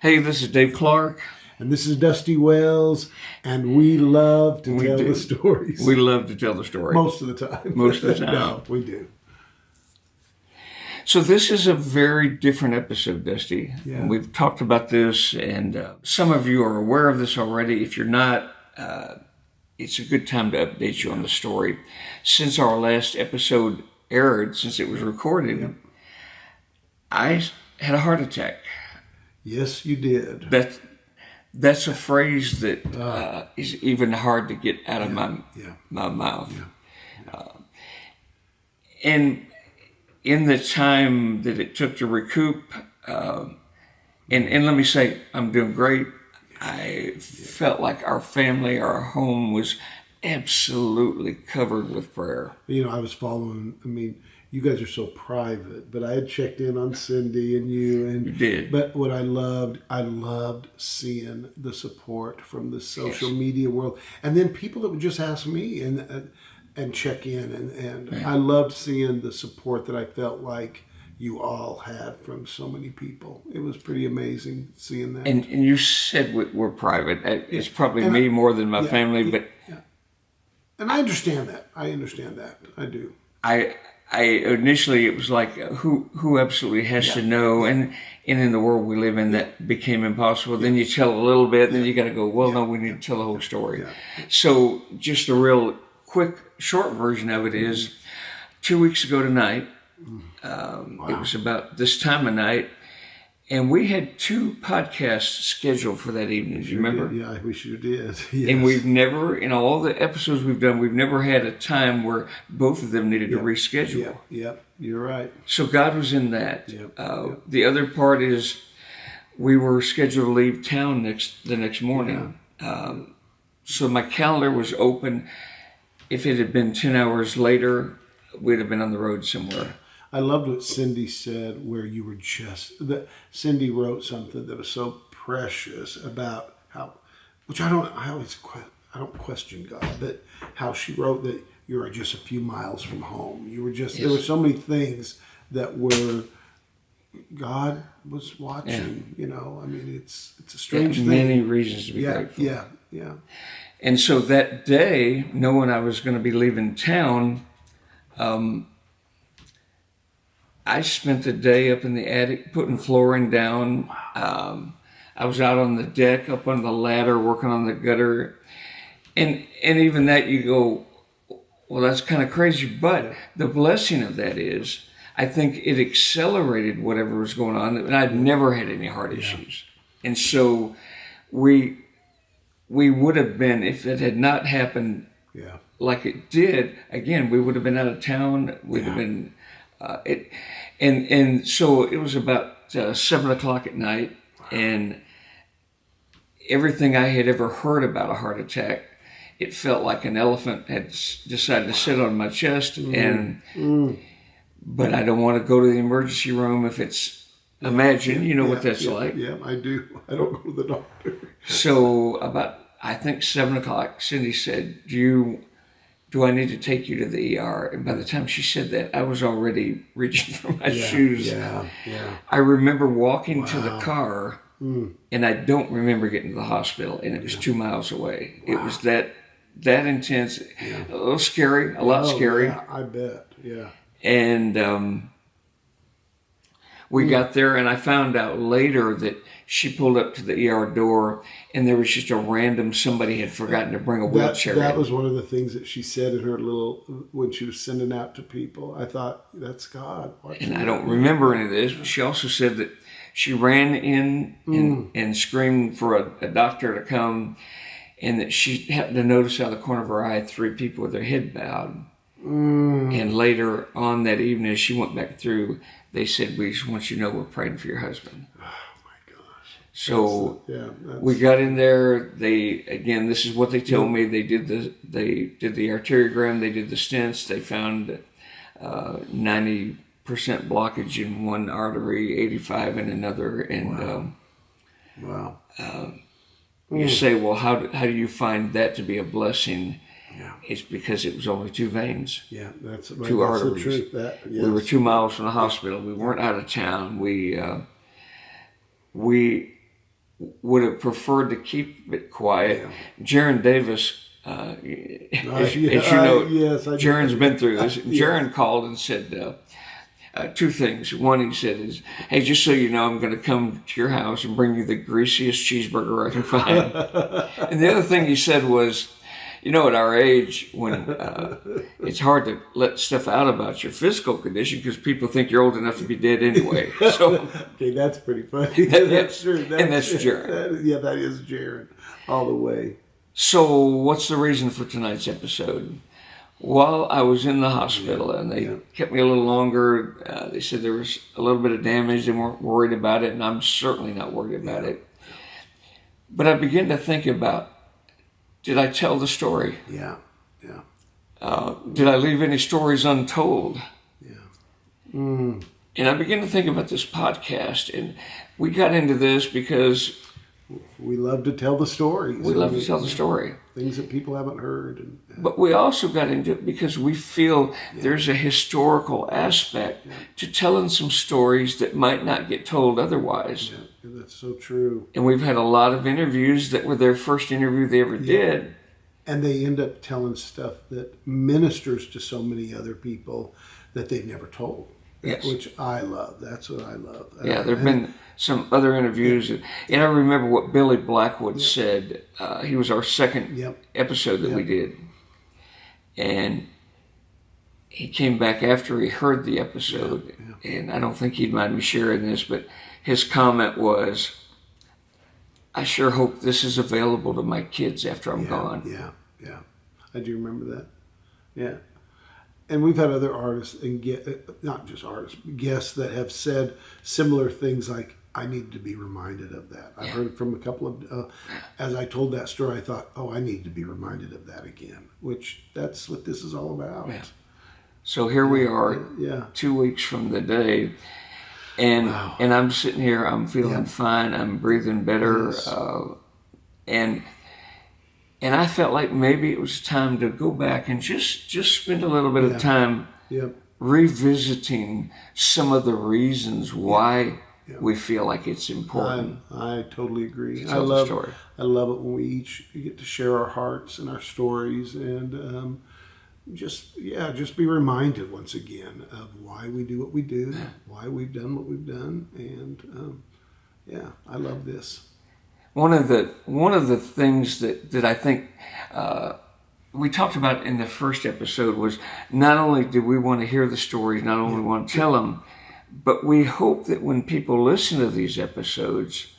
Hey, this is Dave Clark. And this is Dusty Wells, and we love to tell the stories. We love to tell the story. Most of the time. Most of the time. No, we do. So this is a very different episode, Dusty. Yeah. We've talked about this, and some of you are aware of this already. If you're not, it's a good time to update you on the story. Since our last episode aired, since it was recorded, I had a heart attack. Yes, you did. That's a phrase that is even hard to get out of my mouth. Yeah. And in the time that it took to recoup, and let me say, I'm doing great. I felt like our family, our home was absolutely covered with prayer. You know, I was following, you guys are so private, but I had checked in on Cindy and you. And You did. But what I loved seeing the support from the social media world. And then people that would just ask me and check in. And I loved seeing the support that I felt like you all had from so many people. It was pretty amazing seeing that. And you said we're private. It's probably me more than my family, but... And I understand that. I do. I initially, it was like, who absolutely has to know? And in the world we live in, that became impossible. Then you tell a little bit, then you got to go, no, we need to tell the whole story. Yeah. So just a real quick, short version of it is 2 weeks ago tonight, it was about this time of night, and we had 2 podcasts scheduled for that evening. Do you remember? Yeah, we sure did. Yes. And we've never, in all the episodes we've done, we've never had a time where both of them needed to reschedule. Yep, you're right. So God was in that. Yep. The other part is we were scheduled to leave town the next morning. So my calendar was open. If it had been 10 hours later, we'd have been on the road somewhere. I loved what Cindy said, where you were Cindy wrote something that was so precious about how, which I don't question God, but how she wrote that you were just a few miles from home. You were just, there were so many things that were, God was watching, it's a strange thing. Many reasons to be grateful. Yeah. And so that day, knowing I was going to be leaving town, I spent the day up in the attic putting flooring down. I was out on the deck, up on the ladder, working on the gutter. And even that, you go, well, that's kind of crazy. But the blessing of that is, I think it accelerated whatever was going on. And I'd never had any heart issues. And so we would have been, if it had not happened like it did, again, we would have been out of town. We'd have been... And so it was about 7 o'clock at night, and everything I had ever heard about a heart attack, it felt like an elephant had decided to sit on my chest. But I don't want to go to the emergency room if it's imagined. You know what that's like. Yeah, I do. I don't go to the doctor. So about, I think 7 o'clock, Cindy said, do I need to take you to the ER? And by the time she said that, I was already reaching for my shoes. Yeah. I remember walking to the car, and I don't remember getting to the hospital, and it was 2 miles away. It was that intense, a little scary, a lot scary. Yeah, I bet, yeah. And we got there, and I found out later that she pulled up to the ER door, and there was just a random somebody had forgotten to bring a wheelchair. That was one of the things that she said in her when she was sending out to people. I thought, that's God. And I don't remember any of this, but she also said that she ran in and screamed for a doctor to come, and that she happened to notice out of the corner of her eye 3 people with their head bowed. And later on that evening, as she went back through, they said, we just want you to know we're praying for your husband. Oh my gosh. So we got in there. This is what they told me. They did the arteriogram. They did the stents. They found 90% blockage in one artery, 85 in another. And wow. You say, well, how do you find that to be a blessing? Yeah. It's because it was only 2 veins. Yeah, that's right. 2 That's arteries. The truth. We were 2 miles from the hospital. We weren't out of town. We would have preferred to keep it quiet. Jaron Davis, as you know, yes, Jaron's been through this. Jaron called and said two things. One, he said is, "Hey, just so you know, I'm going to come to your house and bring you the greasiest cheeseburger I can find." And the other thing he said was, "You know, at our age, when it's hard to let stuff out about your physical condition because people think you're old enough to be dead anyway." So, okay, that's pretty funny. That's true. That's Jaron. That is Jaron, all the way. So, what's the reason for tonight's episode? While I was in the hospital, and they kept me a little longer, they said there was a little bit of damage. They weren't worried about it, and I'm certainly not worried about it. But I began to think about, did I tell the story? Yeah. Did I leave any stories untold? Yeah. And I began to think about this podcast, and we got into this because we love to tell the stories. We love to tell the story. Things that people haven't heard. But we also got into it because we feel there's a historical aspect to telling some stories that might not get told otherwise. Yeah, that's so true. And we've had a lot of interviews that were their first interview they ever did. And they end up telling stuff that ministers to so many other people that they've never told. Yes. Which I love. That's what I love. Yeah, there have been some other interviews. And I remember what Billy Blackwood said. He was our second episode that we did. And he came back after he heard the episode. And I don't think he'd mind me sharing this, but his comment was, "I sure hope this is available to my kids after I'm gone." Yeah. I do remember that. Yeah. And we've had other artists, and not just artists, guests that have said similar things like, "I need to be reminded of that." I've heard from a couple of, as I told that story, I thought, I need to be reminded of that again, which that's what this is all about. Yeah. So here we are, 2 weeks from the day, and I'm sitting here, I'm feeling fine, I'm breathing better, and I felt like maybe it was time to go back and just spend a little bit of time revisiting some of the reasons why we feel like it's important. I totally agree. I love the story. I love it when we each get to share our hearts and our stories, and just be reminded once again of why we do what we do, why we've done what we've done, and I love this. One of the things that I think we talked about in the first episode was not only do we want to hear the stories, not only want to tell them, but we hope that when people listen to these episodes,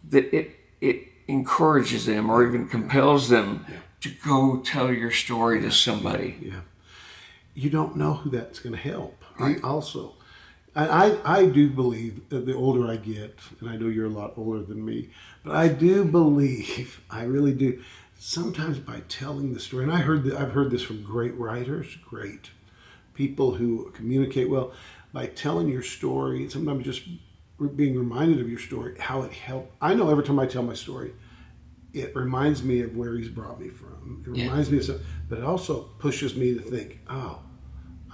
that it encourages them or even compels them to go tell your story to somebody. Yeah. You don't know who that's going to help. Right? Also, I do believe that the older I get, and I know you're a lot older than me, but I do believe, I really do, sometimes by telling the story, and I've heard this from great writers, great people who communicate well, by telling your story, sometimes just being reminded of your story, how it helped. I know every time I tell my story, it reminds me of where he's brought me from. It reminds me of stuff, but it also pushes me to think,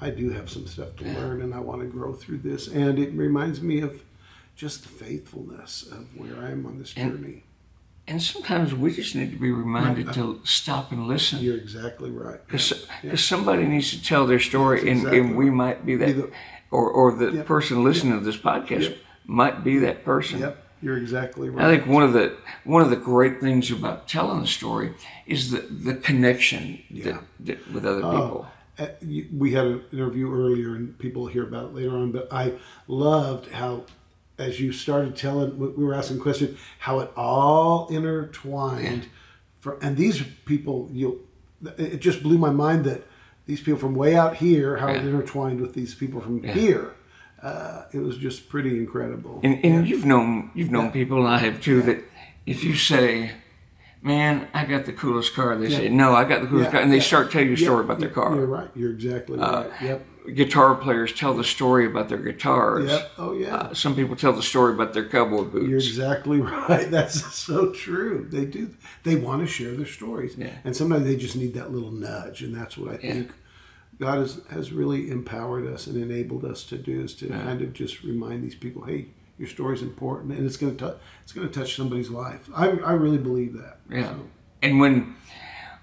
I do have some stuff to learn, and I want to grow through this. And it reminds me of just the faithfulness of where I am on this journey. And sometimes we just need to be reminded to stop and listen. You're exactly right. Because somebody needs to tell their story, and we might be that, or the person listening to this podcast might be that person. Yep. You're exactly right. I think one of the great things about telling the story is the connection that with other people. We had an interview earlier, and people will hear about it later on, but I loved how, as you started telling, we were asking questions, how it all intertwined. And these people, it just blew my mind that these people from way out here, how it intertwined with these people from here. It was just pretty incredible. And you've known people, and I have too, that if you say, "Man, I got the coolest car," they say, "No, I got the coolest car," and they start telling you a story about their car. You're right. You're exactly right. Yep. Guitar players tell the story about their guitars. Yep. Oh yeah. Some people tell the story about their cowboy boots. You're exactly right. That's so true. They do. They want to share their stories, and sometimes they just need that little nudge, and that's what I think God has really empowered us and enabled us to do, is to kind of just remind these people, hey, your story's important, and it's going to touch somebody's life. I really believe that. Yeah. So, And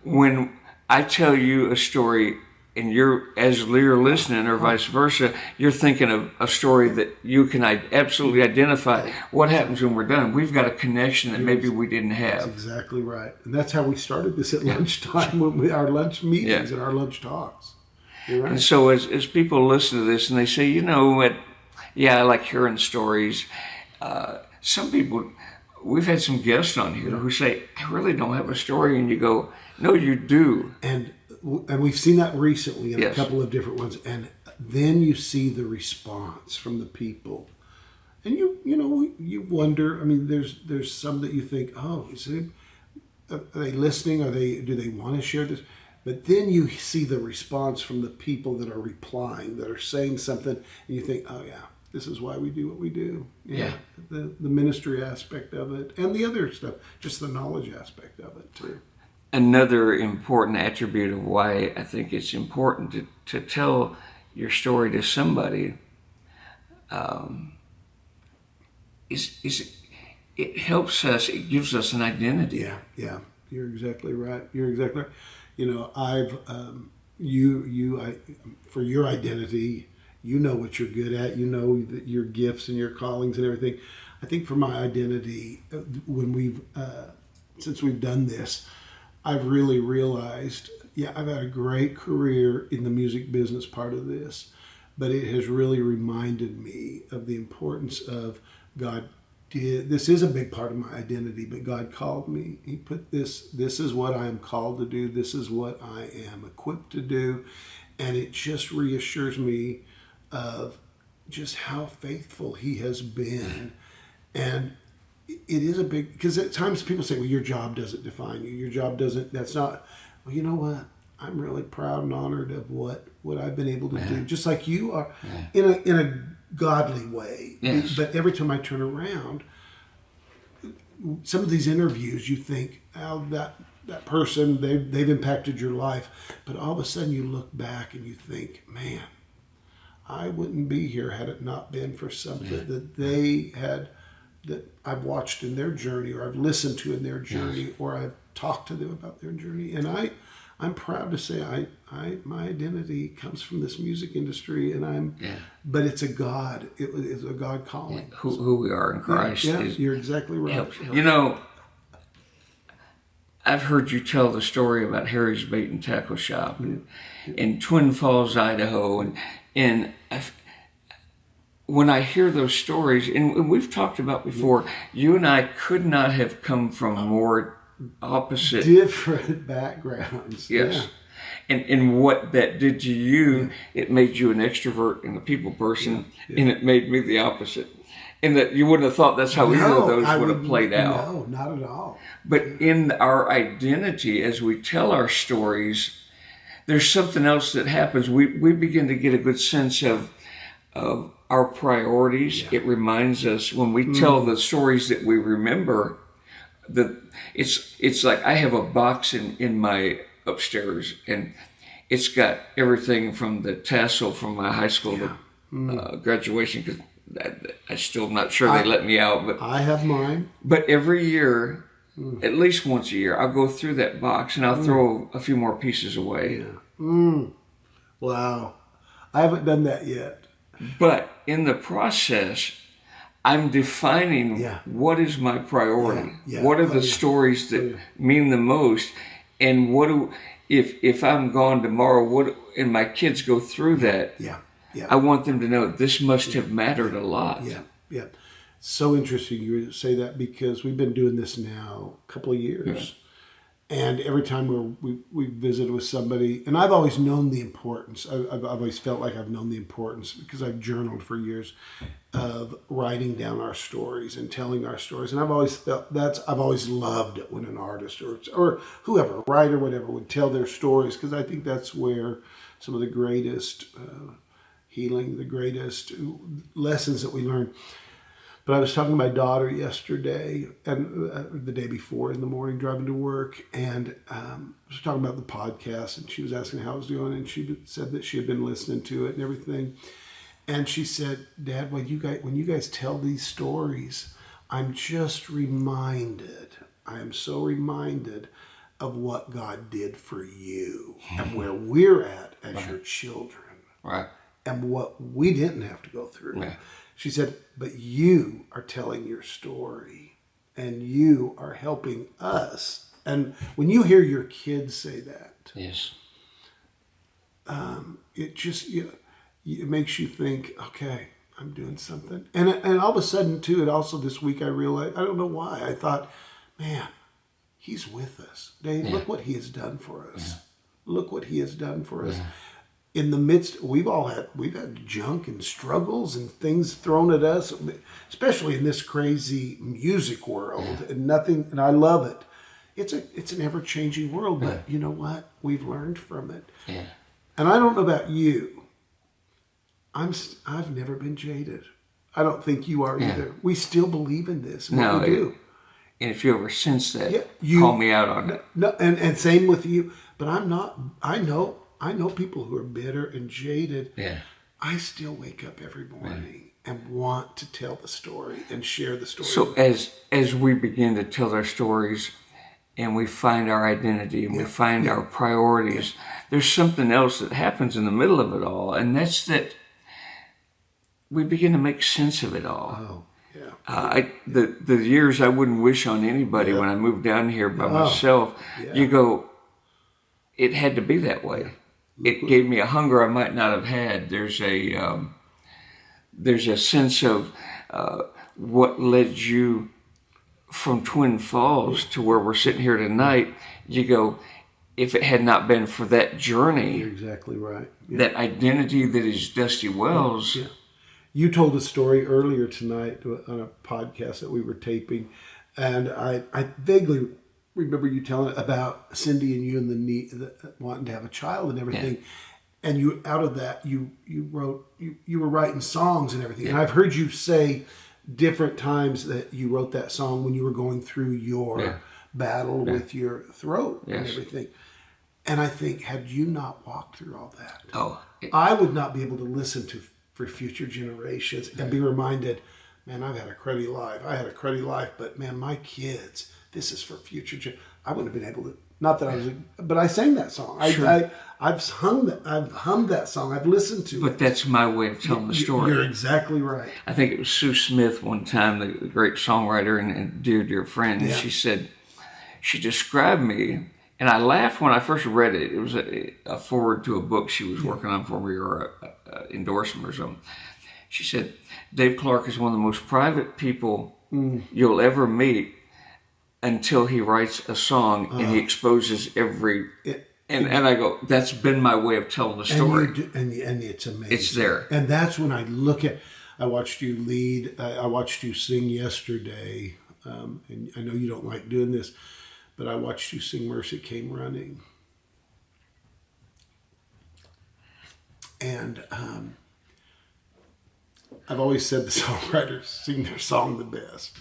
when I tell you a story and you're listening or vice versa, you're thinking of a story that you can absolutely identify. What happens when we're done? We've got a connection that maybe we didn't that's have. exactly right. And that's how we started this at lunchtime when our lunch meetings and our lunch talks. You're right. And so as people listen to this and they say, you know what, yeah, I like hearing stories. Some people, we've had some guests on here who say, I really don't have a story. And you go, no, you do. And we've seen that recently in Yes. a couple of different ones. And then you see the response from the people. And you wonder, I mean, there's some that you think, oh, are they listening? Do they want to share this? But then you see the response from the people that are replying, that are saying something, and you think, oh yeah, this is why we do what we do. Yeah. The ministry aspect of it, and the other stuff, just the knowledge aspect of it too. Another important attribute of why I think it's important to tell your story to somebody is it helps us, it gives us an identity. Yeah. You're exactly right. I've for your identity, you know what you're good at. You know that your gifts and your callings and everything. I think for my identity, when since we've done this, I've really realized, I've had a great career in the music business part of this, but it has really reminded me of the importance of God. This is a big part of my identity, but God called me. He put this is what I am called to do. This is what I am equipped to do. And it just reassures me of just how faithful He has been. And it is a big, because at times people say, well, your job doesn't define you. Your job doesn't, that's not, well, you know what? I'm really proud and honored of what I've been able to do. Just like you are, in a godly way. Yes. But every time I turn around, some of these interviews, you think, oh, that person, they've impacted your life. But all of a sudden you look back and you think, man, I wouldn't be here had it not been for something that they had, that I've watched in their journey, or I've listened to in their journey, or I've talked to them about their journey. And I'm proud to say my identity comes from this music industry, and but it's a God. It's a God calling. Yeah. Who we are in Christ. Yeah, you're exactly right. You know, I've heard you tell the story about Harry's Bait and Tackle Shop in Twin Falls, Idaho, and when I hear those stories, and we've talked about before, you and I could not have come from more opposite, different backgrounds. Yes. And what that did to you, it made you an extrovert and a people person, and it made me the opposite. And that you wouldn't have thought that's how either of those would have played out. No, not at all. But in our identity, as we tell our stories, there's something else that happens. We begin to get a good sense of our priorities. It reminds us, when we tell the stories that we remember, that it's like I have a box in my upstairs, and it's got everything from the tassel from my high school graduation, because I'm still not sure they let me out. But I have mine. But every year, at least once a year, I'll go through that box and I'll throw a few more pieces away. Wow. I haven't done that yet. But in the process, I'm defining what is my priority. What are the stories that mean the most, and if I'm gone tomorrow, and my kids go through that. I want them to know this must have mattered a lot. Yeah. So interesting you say that, because we've been doing this now a couple of years. And every time we visit with somebody, and I've always known the importance, I've always felt like I've known the importance, because I've journaled for years, of writing down our stories and telling our stories. And I've always felt I've always loved it when an artist or whoever, writer, whatever, would tell their stories, because I think that's where some of the greatest healing, the greatest lessons that we learn. But I was talking to my daughter yesterday, and the day before in the morning, driving to work, and I was talking about the podcast, and she was asking how I was doing, and she said that she had been listening to it and everything. And she said, Dad, when you guys tell these stories, I'm just reminded, I am so reminded of what God did for you and where we're at as your children. Right. And what we didn't have to go through. Yeah. She said, but you are telling your story and you are helping us. And when you hear your kids say that, Yes. it just, it makes you think, okay, I'm doing something. And all of a sudden, too, it also this week I realized, I don't know why, I thought, man, he's with us. Dave, look what he has done for us. Look what he has done for us. In the midst, we've had junk and struggles and things thrown at us, especially in this crazy music world, and I love it. It's an ever changing world, but you know what? We've learned from it. Yeah. And I don't know about you. I've never been jaded. I don't think you are either. We still believe in this. No, we do. And if you ever sense that, you call me out on it. No, and same with you. But I'm not. I know people who are bitter and jaded. Yeah. I still wake up every morning and want to tell the story and share the story. So as we begin to tell our stories and we find our identity and we find our priorities, there's something else that happens in the middle of it all, and that's that we begin to make sense of it all. Oh, yeah. The years I wouldn't wish on anybody when I moved down here by myself, you go, it had to be that way. It gave me a hunger I might not have had. There's a sense of what led you from Twin Falls to where we're sitting here tonight. You go, if it had not been for that journey, You're exactly right. Yeah. that identity that is Dusty Wells. Yeah. You told a story earlier tonight on a podcast that we were taping, and I vaguely remember you telling about Cindy and you and the wanting to have a child and everything. Yeah. And you, out of that, you wrote, you were writing songs and everything. Yeah. And I've heard you say different times that you wrote that song when you were going through your battle with your throat and everything. And I think, had you not walked through all that, I would not be able to listen to for future generations and be reminded, man, I've had a cruddy life. I had a cruddy life, but man, my kids, this is for future. I wouldn't have been able to. Not that I was, but I sang that song. Sure. I've hummed that song. I've listened to it. But that's my way of telling the story. You're exactly right. I think it was Sue Smith one time, the great songwriter and dear friend, and she said, she described me, and I laughed when I first read it. It was a forward to a book she was working on for me, or an endorsement or something. She said, Dave Clark is one of the most private people you'll ever meet, until he writes a song and he exposes every... And I go, that's been my way of telling the story. And it's amazing. It's there. And that's when I look at... I watched you lead. I watched you sing yesterday. And I know you don't like doing this, but I watched you sing Mercy Came Running. And I've always said the songwriters sing their song the best.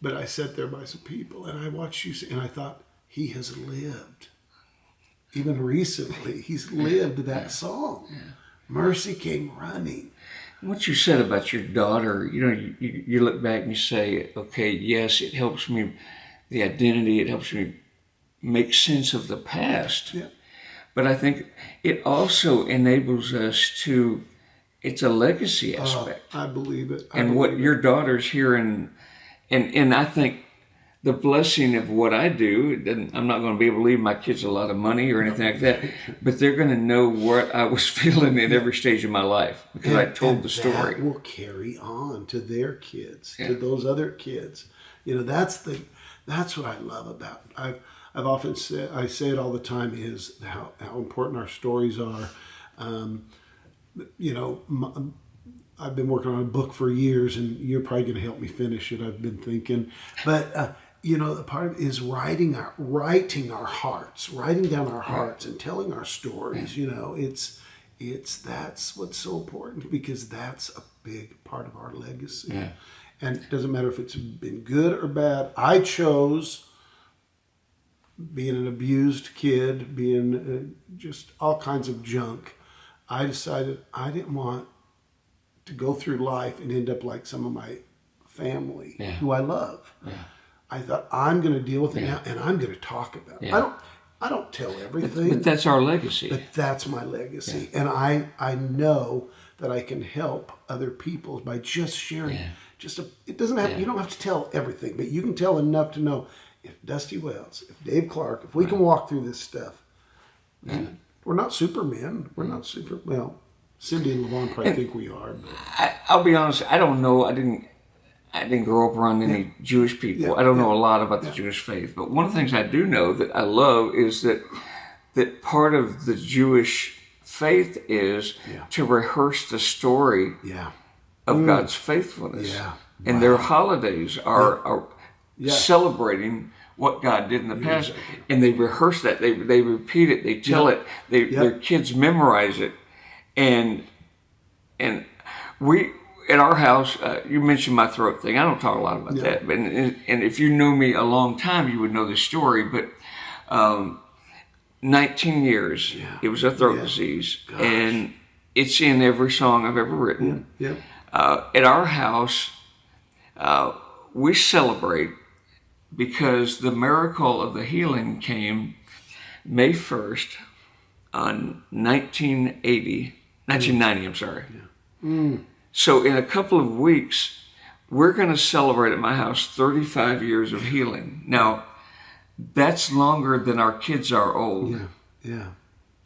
But I sat there by some people and I watched you sing, and I thought, he has lived. Even recently, he's lived that song. Yeah. Mercy Came Running. What you said about your daughter, you look back and you say, okay, yes, it helps me, the identity, it helps me make sense of the past. Yeah. But I think it also enables us to, it's a legacy aspect. I believe it. Your daughter's hearing. And I think the blessing of what I do, I'm not going to be able to leave my kids a lot of money or anything like that, but they're going to know what I was feeling in every stage of my life because I told the story. That will carry on to their kids, to those other kids. That's what I love about it. I've often said, I say it all the time, is how important our stories are. I've been working on a book for years, and you're probably going to help me finish it. I've been thinking, but the part of it is writing our hearts, writing down our hearts, and telling our stories. It's that's what's so important, because that's a big part of our legacy. Yeah. And it doesn't matter if it's been good or bad. I chose being an abused kid, being just all kinds of junk. I decided I didn't want to go through life and end up like some of my family Yeah. who I love. Yeah. I thought, I'm going to deal with it Yeah. now, and I'm going to talk about it. Yeah. I don't tell everything, But that's our legacy. but that's my legacy. And I know that I can help other people by just sharing. Yeah. It doesn't have, you don't have to tell everything, but you can tell enough to know if Dusty Wells, if Dave Clark, if we can walk through this stuff. And we're not supermen. We're not well, Cindy and Levon probably think we are. But. I'll be honest, I don't know. I didn't grow up around any Jewish people. Yeah. I don't know a lot about the Jewish faith. But one of the things I do know that I love is that part of the Jewish faith is to rehearse the story of God's faithfulness. Yeah. And their holidays are celebrating what God did in the past. Exactly. And they rehearse that. They repeat it. They tell it. Their kids memorize it. And we... At our house, you mentioned my throat thing. I don't talk a lot about that. But, and if you knew me a long time, you would know this story. But 19 years, it was a throat disease. Gosh. And it's in every song I've ever written. Yeah. At our house, we celebrate because the miracle of the healing came May 1st on 1990, I'm sorry. Yeah. So in a couple of weeks, we're going to celebrate at my house 35 years of healing. Now, that's longer than our kids are old. Yeah.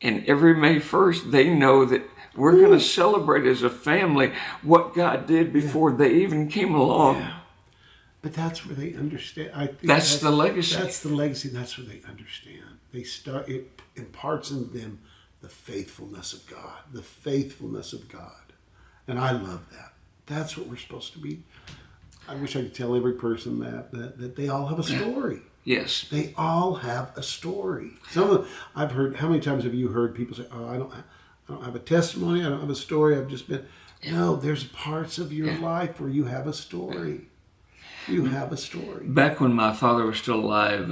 And every May 1st, they know that we're going to celebrate as a family what God did before they even came along. Yeah. But that's where they understand. I think that's the legacy. That's the legacy. That's where they understand. It imparts in them the faithfulness of God. The faithfulness of God. And I love that. That's what we're supposed to be. I wish I could tell every person that they all have a story. Yes. They all have a story. I've heard, how many times have you heard people say, oh, I don't have a testimony, I don't have a story, I've just been... No, there's parts of your life where you have a story. You have a story. Back when my father was still alive,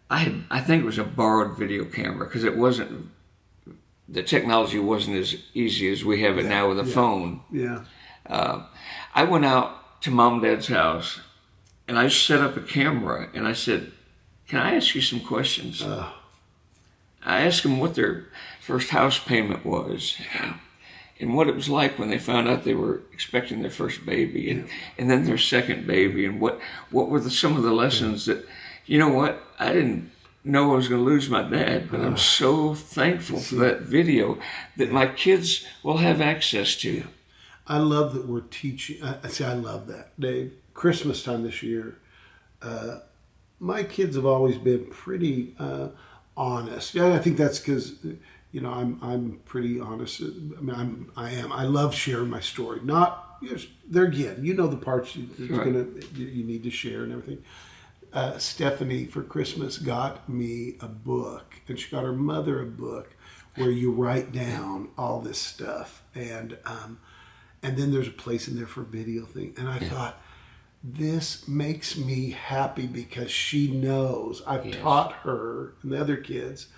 I think it was a borrowed video camera because it wasn't... The technology wasn't as easy as we have it now with a phone. Yeah. I went out to Mom and Dad's house, and I set up a camera, and I said, can I ask you some questions? I asked them what their first house payment was, and what it was like when they found out they were expecting their first baby, and then their second baby, and what were some of the lessons that, you know what, I didn't know I was going to lose my dad, but I'm so thankful for that video that my kids will have access to. I love that we're teaching. I love that, Dave. Christmas time this year, my kids have always been pretty honest. Yeah, I think that's because, I'm pretty honest. I mean, I am. I love sharing my story. Not there again. You know the parts you need to share and everything. Stephanie for Christmas got me a book, and she got her mother a book where you write down all this stuff, and then there's a place in there for a video thing. And I thought, this makes me happy because she knows I've taught her and the other kids.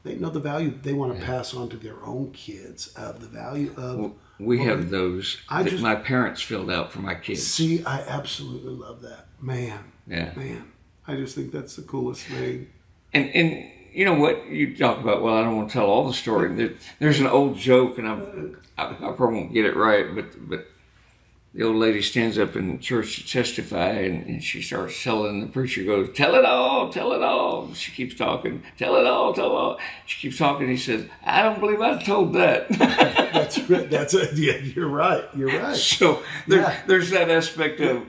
They know the value they want to pass on to their own kids of the value of. We have those that my parents filled out for my kids. See, I absolutely love that, man. Yeah. Man, I just think that's the coolest thing. And you know what you talk about? Well, I don't want to tell all the story. There's an old joke, and I probably won't get it right, but the old lady stands up in church to testify, and she starts telling. The preacher goes, "Tell it all, tell it all." She keeps talking, "Tell it all, tell it all." She keeps talking. He says, "I don't believe I told that." That's right. You're right. You're right. So there's that aspect of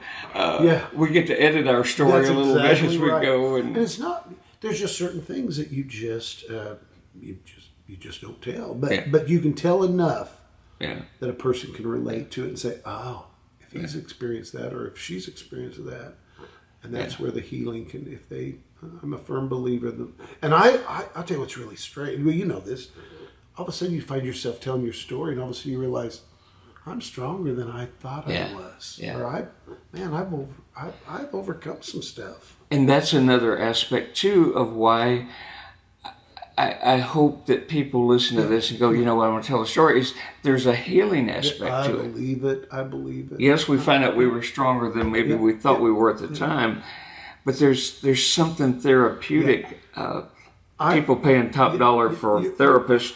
we get to edit our story a little bit as we go, and it's not. There's just certain things that you just don't tell, but you can tell enough that a person can relate to it and say, "Oh, if he's experienced that, or if she's experienced that," and that's where the healing can. If they, I'm a firm believer that, and I'll tell you what's really strange. Well, you know this. All of a sudden, you find yourself telling your story, and all of a sudden, you realize, I'm stronger than I thought I was. Yeah. Or I've overcome some stuff. And that's another aspect too of why I hope that people listen to this and go, you know what, I'm going to tell a story. There's a healing aspect to it. I believe it. Yes, we find out we were stronger than maybe we thought we were at the time, but there's something therapeutic. People paying top dollar for therapists.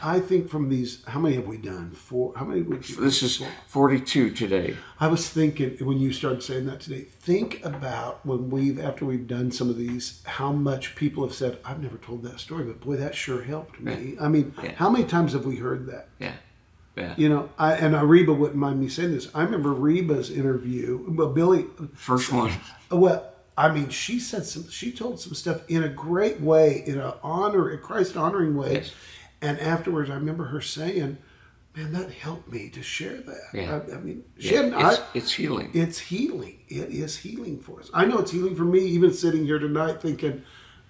I think from these, how many have we done? How many? This is 42 today. I was thinking when you started saying that today. Think about after we've done some of these, how much people have said, "I've never told that story, but boy, that sure helped me." I mean, how many times have we heard that? Yeah. Yeah. You know, Reba wouldn't mind me saying this. I remember Reba's interview. Well, Billy, first one. Well, I mean, she told some stuff in a great way, in a Christ honoring way. Yes. And afterwards, I remember her saying, "Man, that helped me to share that." Yeah. I mean, it's healing. It's healing. It is healing for us. I know it's healing for me, even sitting here tonight thinking,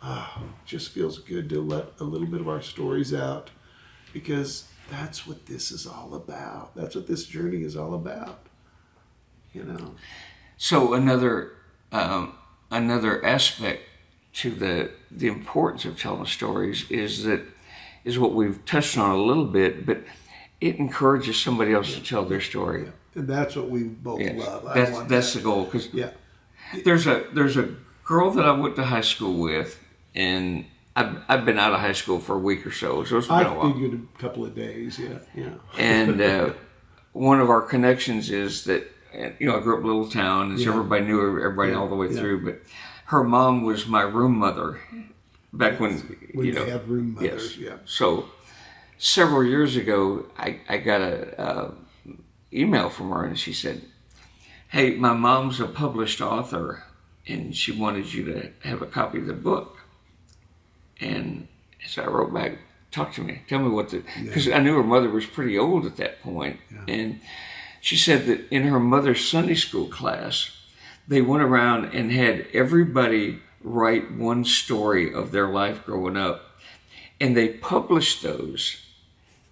it just feels good to let a little bit of our stories out, because that's what this is all about. That's what this journey is all about. You know. So another aspect to the importance of telling stories is what we've touched on a little bit, but it encourages somebody else to tell their story. Yeah. And that's what we both love. That's the goal. Because there's a girl that I went to high school with, and I've been out of high school for a week or so it's been a while. I figured a couple of days, yeah. And one of our connections is that, you know, I grew up in a little town, and so everybody knew everybody all the way through. But her mom was my room mother back when you know, they had room mothers. Yes. Yeah. So several years ago, I got a email from her, and she said, "Hey, my mom's a published author, and she wanted you to have a copy of the book." And so I wrote back, "Talk to me. Tell me what because I knew her mother was pretty old at that point, and she said that in her mother's Sunday school class, they went around and had everybody write one story of their life growing up. And they published those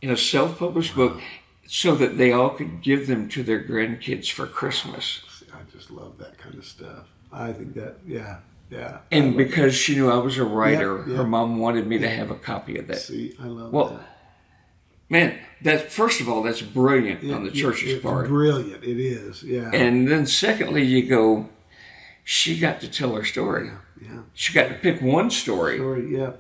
in a self-published book so that they all could give them to their grandkids for Christmas." I just love that kind of stuff. I think that, yeah. And because she knew I was a writer, her mom wanted me to have a copy of that. See, I love that. Man, first of all, that's brilliant on the church's part. Brilliant, it is, yeah. And then secondly, you go, she got to tell her story. Yeah. She got to pick one story. Yeah.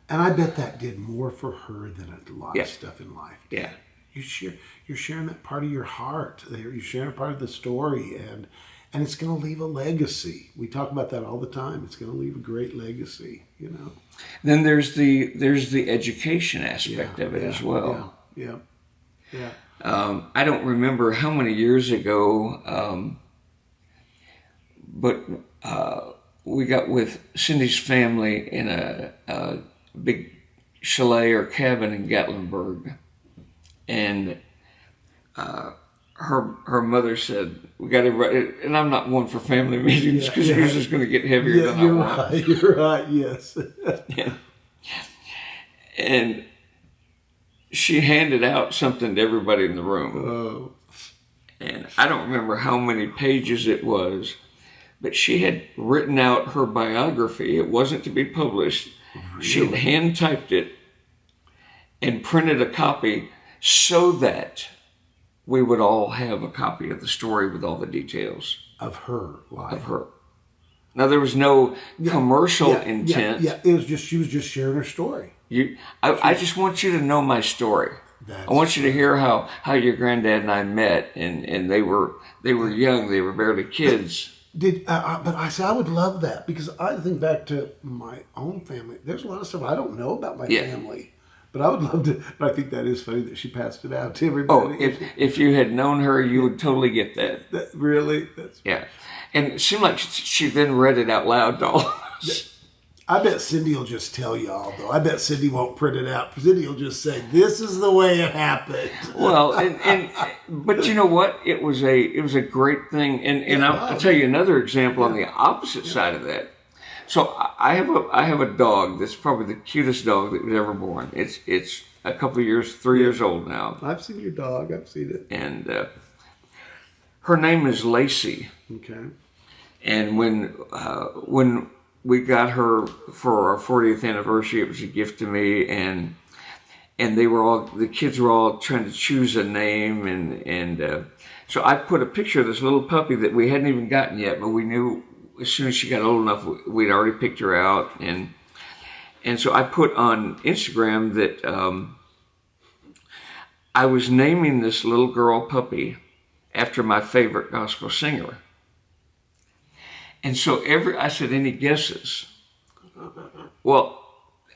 And I bet that did more for her than a lot of stuff in life. Yeah. You're sharing that part of your heart. You're sharing part of the story, and it's going to leave a legacy. We talk about that all the time. It's going to leave a great legacy, you know. Then there's the education aspect of it as well. Yeah. I don't remember how many years ago, but we got with Cindy's family in a big chalet or cabin in Gatlinburg, and her mother said, "We got to," and I'm not one for family meetings because yours is going to get heavier than I want. You're right. Yes. And she handed out something to everybody in the room. Oh. And I don't remember how many pages it was, but she had written out her biography. It wasn't to be published. Really? She had hand typed it and printed a copy so that we would all have a copy of the story with all the details of her life. Of her. Now there was no commercial intent. Yeah, it was just she was just sharing her story. I just want you to know my story. I want you to hear how your granddad and I met, and they were young, they were barely kids. But I would love that, because I think back to my own family. There's a lot of stuff I don't know about my family. But I would love to. But I think that is funny that she passed it out to everybody. Oh, if you had known her, you would totally get that. Really? And it seemed like she then read it out loud to all of us. I bet Cindy will just tell y'all, though. I bet Cindy won't print it out. Cindy will just say, "This is the way it happened." Well, but you know what? It was a great thing. And I'll tell you another example on the opposite side of that. So I have a dog that's probably the cutest dog that was ever born. It's a couple of years, 3 years old now. I've seen your dog. I've seen it. And her name is Lacey. Okay. And when we got her for our 40th anniversary. It was a gift to me, and the kids were all trying to choose a name, and so I put a picture of this little puppy that we hadn't even gotten yet, but we knew as soon as she got old enough, we'd already picked her out, and so I put on Instagram that I was naming this little girl puppy after my favorite gospel singer. And so I said, any guesses? Well,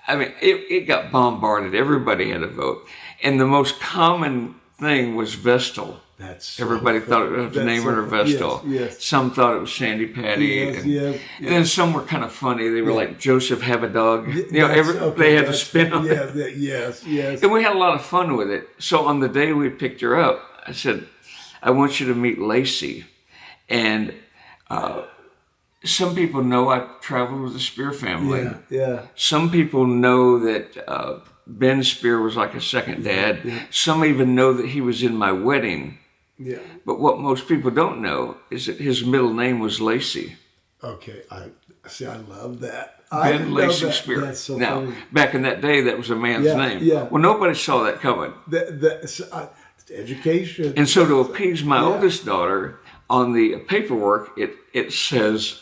I mean, it got bombarded. Everybody had a vote. And the most common thing was Vestal. Everybody thought it was naming her Vestal. Yes. Some thought it was Sandy Patty. Yes, and then some were kind of funny. They were like Joseph Have a Dog. They had to spin on it. Yes. And we had a lot of fun with it. So on the day we picked her up, I said, I want you to meet Lacey. And some people know I traveled with the Spear family. Yeah. Some people know that Ben Spear was like a second dad. Yeah. Some even know that he was in my wedding. Yeah. But what most people don't know is that his middle name was Lacey. Okay, I love that. Ben Lacey Spear. That's so now, funny. back in that day, that was a man's name. Yeah. Well, nobody saw that coming. That's education. And so to appease my oldest daughter, on the paperwork, it says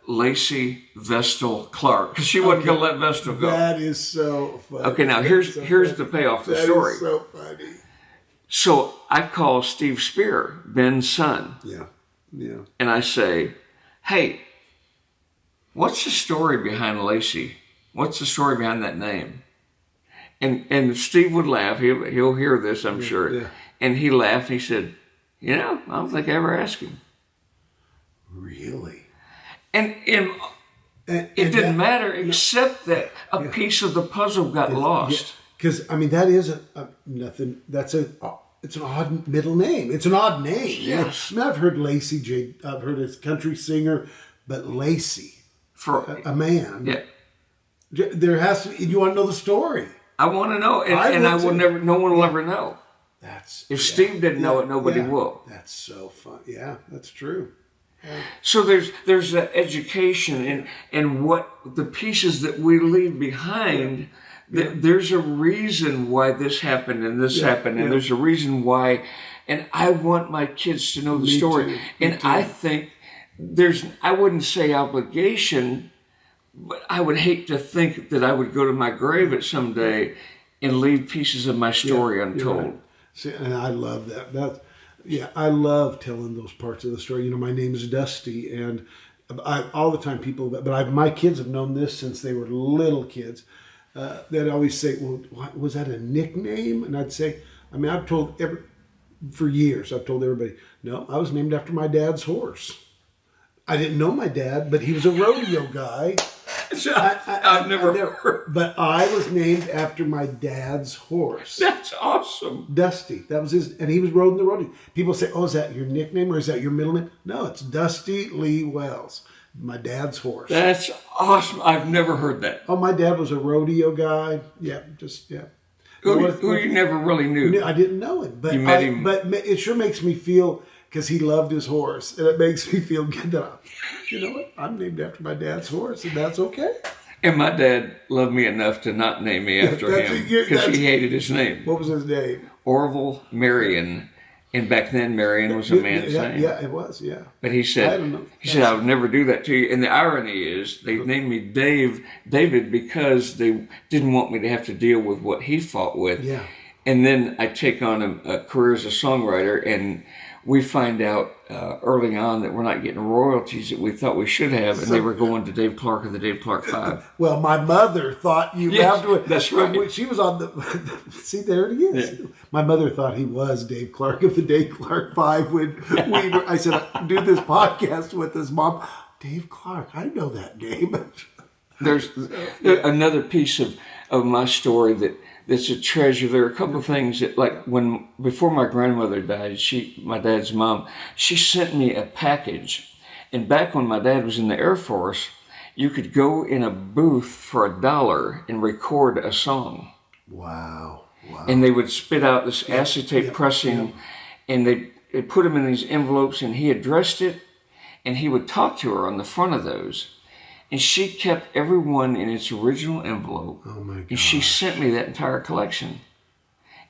Lacey Vestal Clark, because she wasn't going to let Vestal go. That is so funny. Okay, now here's the payoff to the story. That is so funny. So I call Steve Spear, Ben's son. Yeah. And I say, hey, what's the story behind Lacey? What's the story behind that name? And Steve would laugh. He'll hear this, I'm sure. Yeah. And he laughed. He said, I don't think I ever asked him. Really? And it didn't matter, except that a piece of the puzzle got lost. Because, I mean, that is nothing. It's an odd middle name. It's an odd name. Yes. I mean, I've heard Lacey J. I've heard a country singer, but Lacey, For a man. Yeah. There has to. You want to know the story? I want to know, and I will never. No one will ever know. If Steve didn't know it, nobody will. That's so fun. Yeah, that's true. Yeah. So there's the education and what the pieces that we leave behind. There's a reason why this happened and this happened, and there's a reason why. And I want my kids to know the story. And I think I wouldn't say obligation, but I would hate to think that I would go to my grave at some day and leave pieces of my story untold. Right. See, and I love that. I love telling those parts of the story. My name is Dusty, and all the time my kids have known this since they were little kids. They'd always say, well, was that a nickname? And I'd say, I've told for years, I've told everybody, no, I was named after my dad's horse. I didn't know my dad, but he was a rodeo guy. I've never heard. But I was named after my dad's horse. That's awesome. Dusty. That was his, and he was riding the rodeo. People say, oh, is that your nickname or is that your middle name? No, it's Dusty Lee Wells, my dad's horse. That's awesome. I've never heard that. Oh, my dad was a rodeo guy. Yeah. Who you never really knew. I didn't know him. But you met him. But it sure makes me feel, because he loved his horse, and it makes me feel good that I'm named after my dad's horse, and that's okay. And my dad loved me enough to not name me after him because he hated his name. What was his name? Orville Marion. And back then, Marion was a man's name. Yeah, it was, yeah. But he said, I would never do that to you. And the irony is, they named me David, because they didn't want me to have to deal with what he fought with. Yeah. And then I take on a career as a songwriter, and we find out early on that we're not getting royalties that we thought we should have, and they were going to Dave Clark of the Dave Clark Five. Well, my mother thought you after it. That's right. She was on the. See, there it is. Yeah. My mother thought he was Dave Clark of the Dave Clark Five when I said, do this podcast with his mom. Dave Clark, I know that name. There's another piece of my story that's a treasure. There are a couple of things that, like before my grandmother died, my dad's mom, she sent me a package. And back when my dad was in the Air Force, you could go in a booth for $1 and record a song. Wow. And they would spit out this acetate pressing, and they put them in these envelopes, and he addressed it, and he would talk to her on the front of those. And she kept every one in its original envelope. Oh my God. And she sent me that entire collection.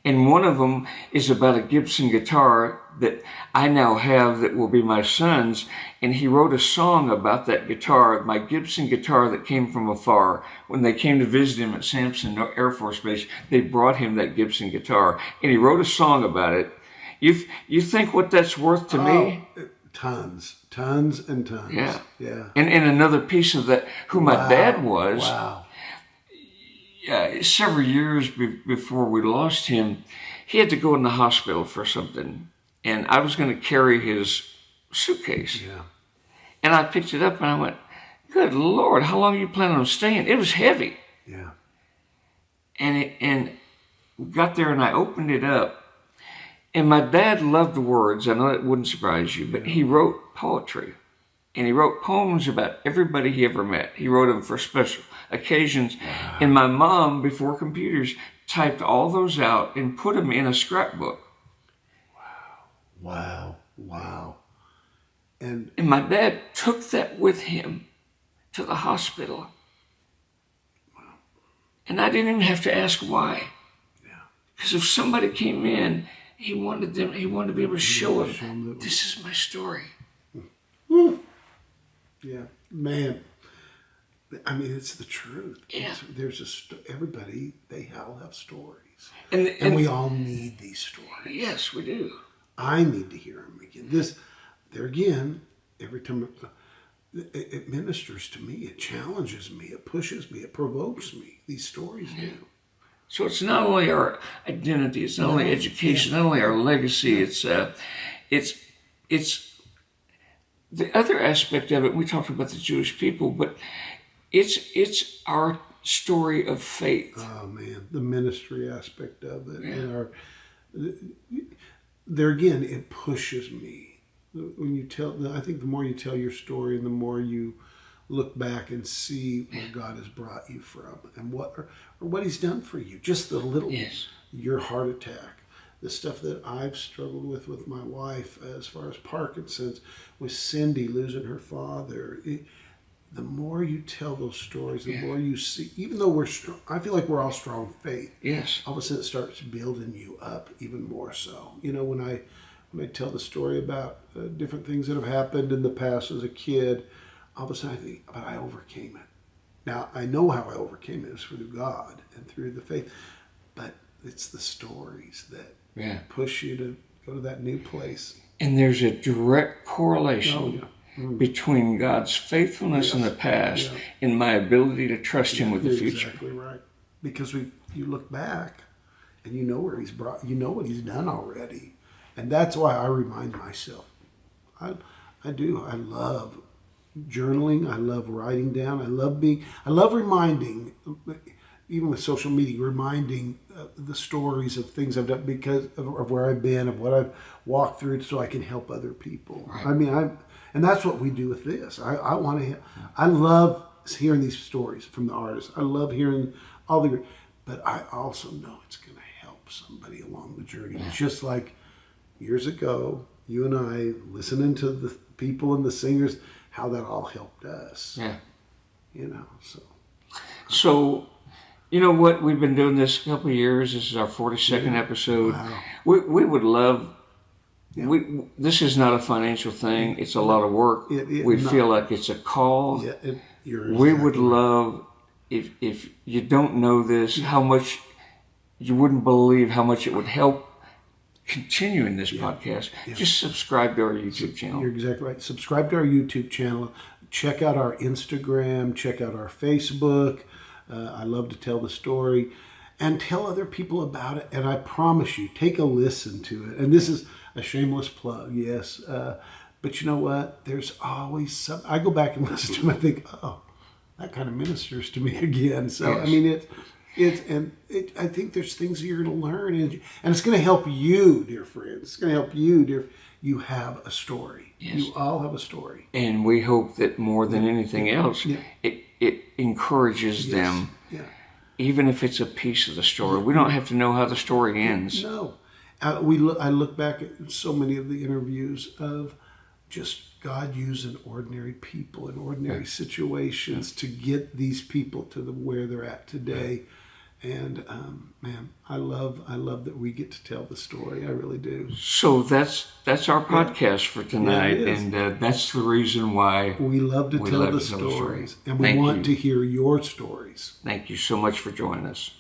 And one of them is about a Gibson guitar that I now have that will be my son's. And he wrote a song about that guitar, my Gibson guitar that came from afar. When they came to visit him at Sampson Air Force Base, they brought him that Gibson guitar. And he wrote a song about it. You think what that's worth to me? Tons and tons. Yeah. Yeah. And another piece of that, who my dad was. Wow. Several years before we lost him, he had to go in the hospital for something, and I was going to carry his suitcase. Yeah. And I picked it up and I went, "Good Lord, how long are you planning on staying?" It was heavy. Yeah. And we got there and I opened it up, and my dad loved the words. I know it wouldn't surprise you, but he wrote poetry. And he wrote poems about everybody he ever met. He wrote them for special occasions. Wow. And my mom, before computers, typed all those out and put them in a scrapbook. Wow. And my dad took that with him to the hospital. Wow. And I didn't even have to ask why. Yeah. Because if somebody came in, he wanted to be able to show them, this is my story. Woo. Yeah, man. I mean, it's the truth. Yeah. Everybody, they all have stories. And we all need these stories. Yes, we do. I need to hear them again. There again, every time it ministers to me, it challenges me, it pushes me, it provokes me. These stories do. So it's not only our identity, it's not only education, not only our legacy, it's the other aspect of it. We talked about the Jewish people, but it's our story of faith. Oh man, the ministry aspect of it, and there again, it pushes me. When you I think the more you tell your story, and the more you look back and see where God has brought you from, and what He's done for you. Just the little, your heart attack, the stuff that I've struggled with my wife, as far as Parkinson's, with Cindy losing her father. The more you tell those stories, the more you see. Even though we're strong, I feel like we're all strong faith. Yes. All of a sudden, it starts building you up even more so. You know, when I tell the story about different things that have happened in the past as a kid, all of a sudden I think, but I overcame it. Now, I know how I overcame it. It's through God and through the faith. But it's the stories that push you to go to that new place. And there's a direct correlation between God's faithfulness in the past and my ability to trust Him with the future. Exactly right. Because you look back and you know where He's brought, you know what He's done already. And that's why I remind myself. I do. I love journaling. I love writing down. I love reminding, even with social media, reminding the stories of things I've done because of where I've been, of what I've walked through, so I can help other people. Right. I mean, and that's what we do with this. I love hearing these stories from the artists. I love hearing but I also know it's going to help somebody along the journey. It's just like years ago, you and I listening to the people and the singers, how that all helped us. Yeah. You know, So, you know what? We've been doing this a couple of years. This is our 42nd episode. Wow. We would love. This is not a financial thing. It's a lot of work. We feel like it's a call. Yeah, we would love if you don't know this, how much you wouldn't believe how much it would help continuing this podcast. Just subscribe to our YouTube channel. You're exactly right. Subscribe to our YouTube channel. Check out our Instagram. Check out our Facebook. I love to tell the story. And tell other people about it. And I promise you, take a listen to it. And this is a shameless plug, yes. But you know what? There's always some. I go back and listen to them and think, oh, that kind of ministers to me again. So, I mean, I think there's things that you're going to learn. And it's going to help you, dear friends. It's going to help you, dear. You have a story. Yes. You all have a story. And we hope that more than anything else, it encourages them. Yeah. Even if it's a piece of the story. We don't have to know how the story ends. No. I look back at so many of the interviews of just God using ordinary people in ordinary situations to get these people to where they're at today. And man, I love that we get to tell the story. I really do. So that's our podcast for tonight, it is. and that's the reason why We love to tell the story. stories, and we Thank want you. to hear your stories. Thank you so much for joining us.